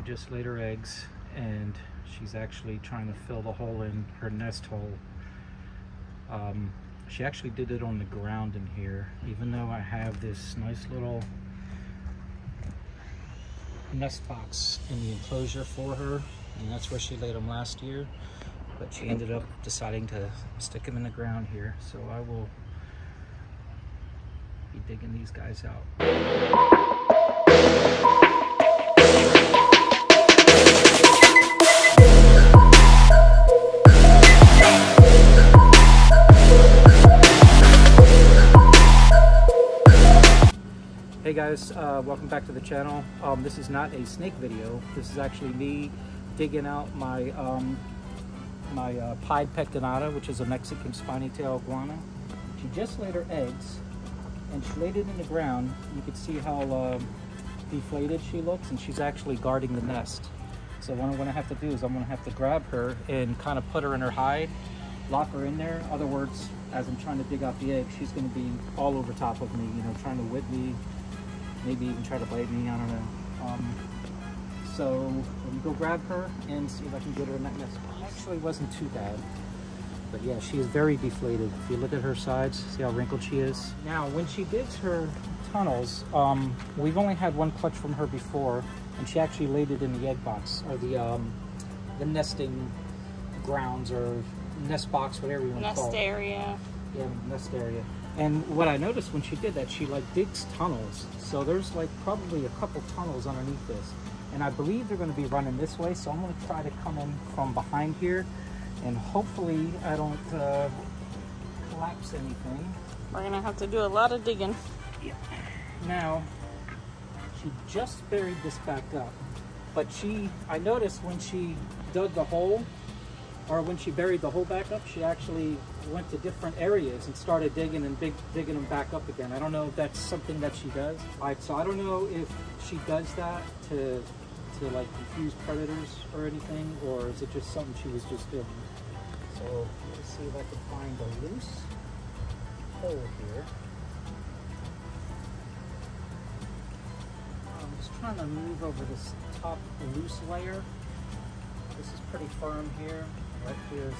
just laid her eggs, and she's actually trying to fill the hole in her nest hole. She actually did it on the ground in here, even though I have this nice little nest box in the enclosure for her, and that's where she laid them last year. But she ended up deciding to stick them in the ground here, so I will be digging these guys out. Hey guys, welcome back to the channel. This is not a snake video. This is actually me digging out my pied Pectinata, which is a Mexican spiny tail iguana. She just laid her eggs, and she laid it in the ground. You can see how deflated she looks, and she's actually guarding the nest. So what I'm going to have to do is I'm going to have to grab her and kind of put her in her hide, lock her in there. Other words, as I'm trying to dig out the egg, she's going to be all over top of me, you know, trying to whip me, maybe even try to bite me, I don't know. So let me go grab her and see if I can get her in that nest. Actually wasn't too bad, but yeah, she is very deflated. If you look at her sides, see how wrinkled she is? Now, when she digs her tunnels, we've only had one clutch from her before, and she actually laid it in the egg box, or the nesting grounds, or nest box, whatever you want to call it. Nest area. Yeah, nest area. And what I noticed when she did that, she like digs tunnels. So there's like probably a couple tunnels underneath this. And I believe they're going to be running this way. So I'm going to try to come in from behind here. And hopefully I don't collapse anything. We're going to have to do a lot of digging. Yeah. Now, she just buried this back up. But I noticed when she dug the hole, or when she buried the hole back up, she actually went to different areas and started digging and digging them back up again. I don't know if that's something that she does. So I don't know if she does that to like confuse predators or anything, or is it just something she was just doing? So let's see if I can find a loose hole here. I'm just trying to move over this top loose layer. This is pretty firm here. Right here is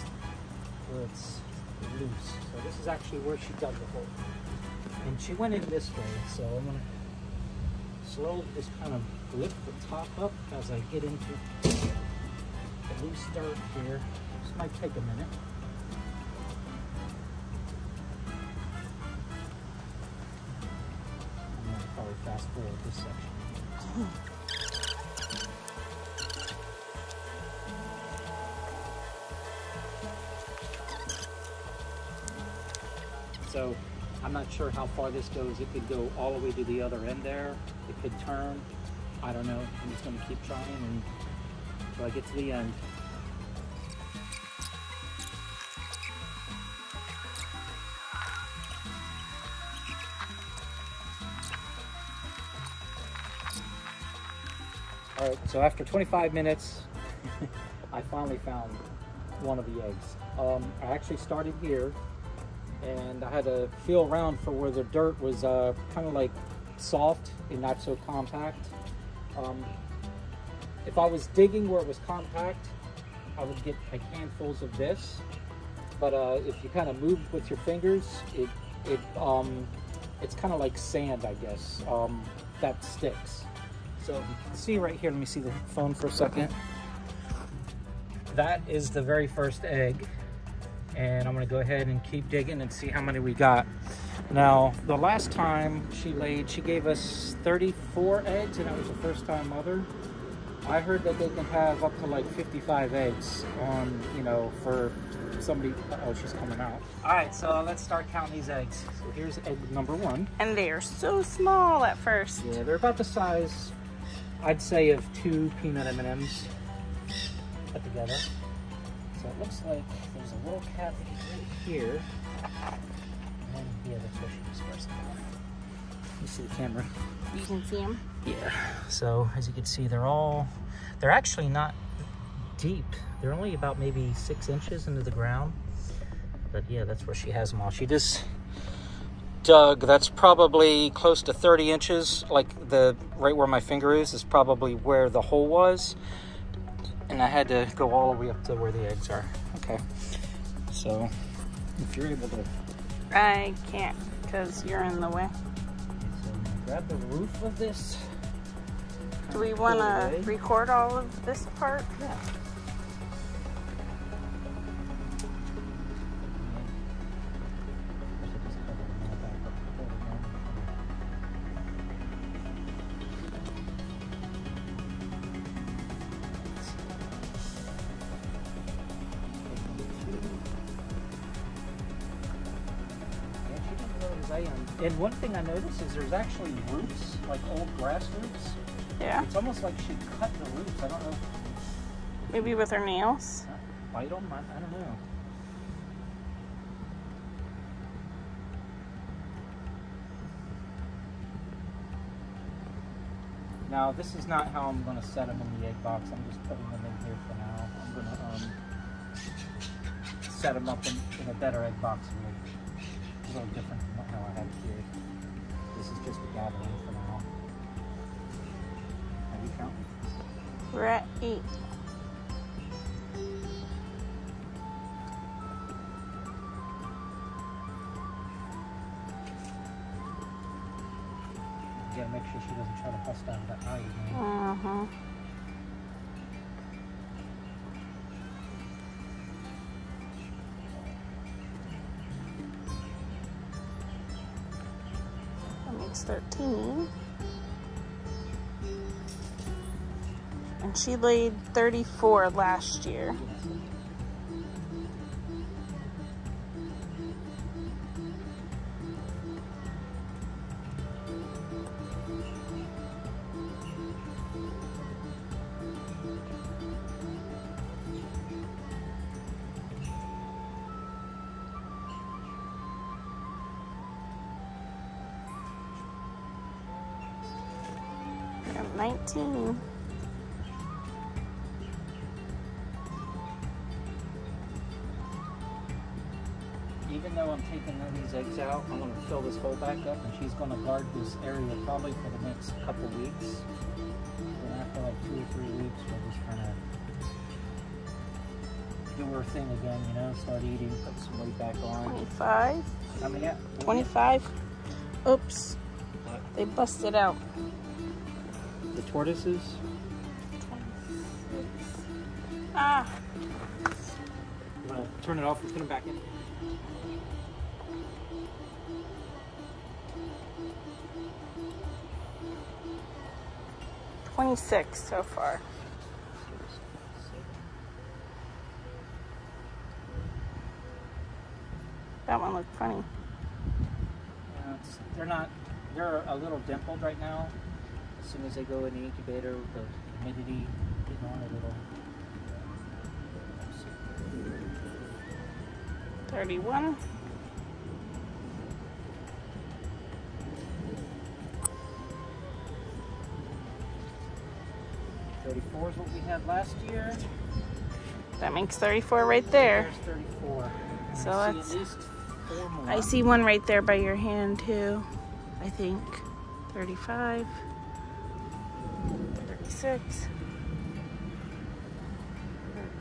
where it's loose. So this is actually where she dug the hole. And she went in this way, so I'm going to slowly just kind of lift the top up as I get into the loose dirt here. This might take a minute. I'm going to probably fast forward this section. So I'm not sure how far this goes. It could go all the way to the other end there. It could turn. I don't know. I'm just going to keep trying until I get to the end. All right, so after 25 minutes, I finally found one of the eggs. I actually started here, and I had to feel around for where the dirt was kind of like soft and not so compact. If I was digging where it was compact, I would get like handfuls of this. But if you kind of move with your fingers, it's kind of like sand, I guess, that sticks. So you can see right here, let me see the phone for a second. That is the very first egg. And I'm gonna go ahead and keep digging and see how many we got. Now, the last time she laid, she gave us 34 eggs, and that was a first-time mother. I heard that they can have up to like 55 eggs on, you know, for somebody. Oh, she's coming out. All right, so let's start counting these eggs. So here's egg number one. And they are so small at first. Yeah, they're about the size, I'd say, of 2 peanut M&Ms put together. So it looks like there's a little cavity right here. And yeah, that's where she was first. You see the camera? You can see them? Yeah. So as you can see, they're actually not deep. They're only about maybe 6 inches into the ground. But yeah, that's where she has them all. She just dug. That's probably close to 30 inches. Like right where my finger is probably where the hole was. And I had to go all the way up to where the eggs are. Okay. So if you're able to... I can't because you're in the way. So I'm gonna grab the roof of this. Do we want to record all of this part? Yeah. And one thing I noticed is there's actually roots, like old grass roots. Yeah. It's almost like she cut the roots. I don't know. Maybe with her nails. Bite them? I don't know. Now, this is not how I'm going to set them in the egg box. I'm just putting them in here for now. I'm going to set them up in a better egg box. A little different from how I have it here. This is just a gathering for now. Have you counted? We're at 8. You gotta make sure she doesn't try to bust out of that eye again. Uh-huh. That makes 13. And she laid 34 last year. And 19. Even though I'm taking these eggs out, I'm going to fill this hole back up, and she's going to guard this area probably for the next couple weeks. Then after like 2 or 3 weeks, we'll just kind of do her thing again, you know, start eating, put some weight back on. 25. How many at? 25. Oops. What? They busted out. The tortoises? Ah. You want to turn it off and put them back in? $26 so far. That one looked funny. They're a little dimpled right now. As soon as they go in the incubator, the humidity getting on a little. 31. $34 is what we had last year. That makes 34 right there. There's 34. So I let's. see at least 4 more. I see one right there by your hand too. I think 35, 36,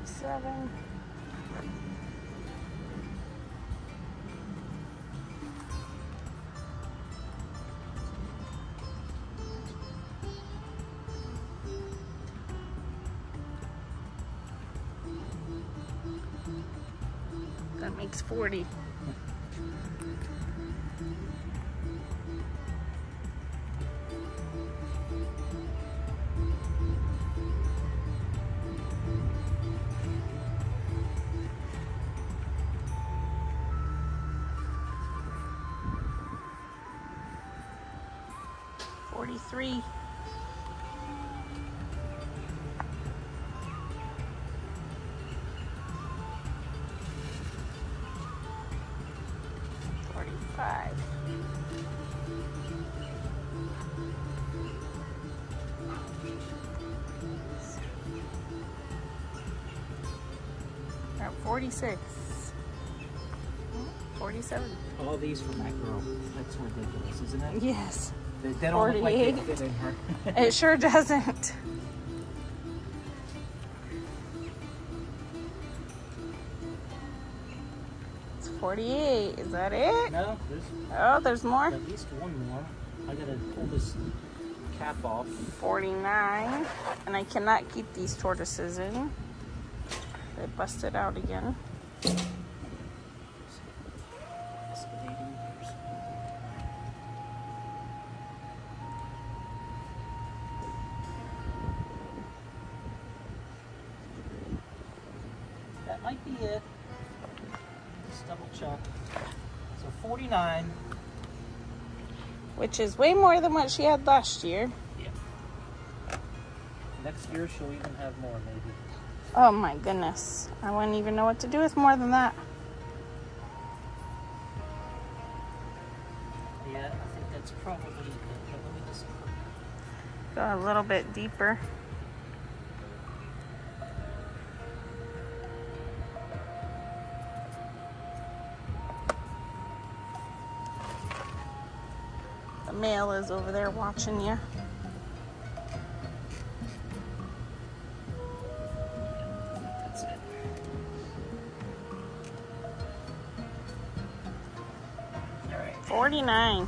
37. That makes 40. $43. $45. We're at 46. 47. All these from that girl. That's ridiculous, isn't it? Yes. They don't look like they 48. fit in her. It sure doesn't. It's 48. Is that it? No, There's more. at least one more. I gotta pull this cap off. 49. And I cannot keep these tortoises in. They busted out again. That might be it. Just double check. So 49. Which is way more than what she had last year. Yeah. Next year she'll even have more, maybe. Oh my goodness. I wouldn't even know what to do with more than that. Yeah, I think that's probably it. But let me just Go a little bit deeper. The male is over there watching you. that's it. All right. 49.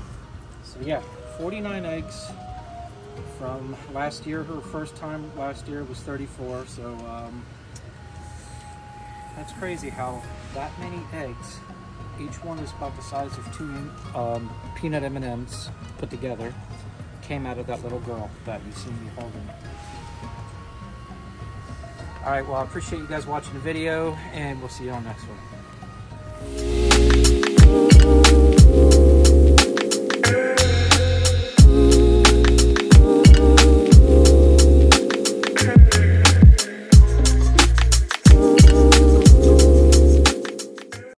So yeah, 49 eggs from last year. Her first time last year was 34. So that's crazy how that many eggs, each one is about the size of 2 peanut M&Ms put together, came out of that little girl that you see me holding. All right, well, I appreciate you guys watching the video, and we'll see you on the next one.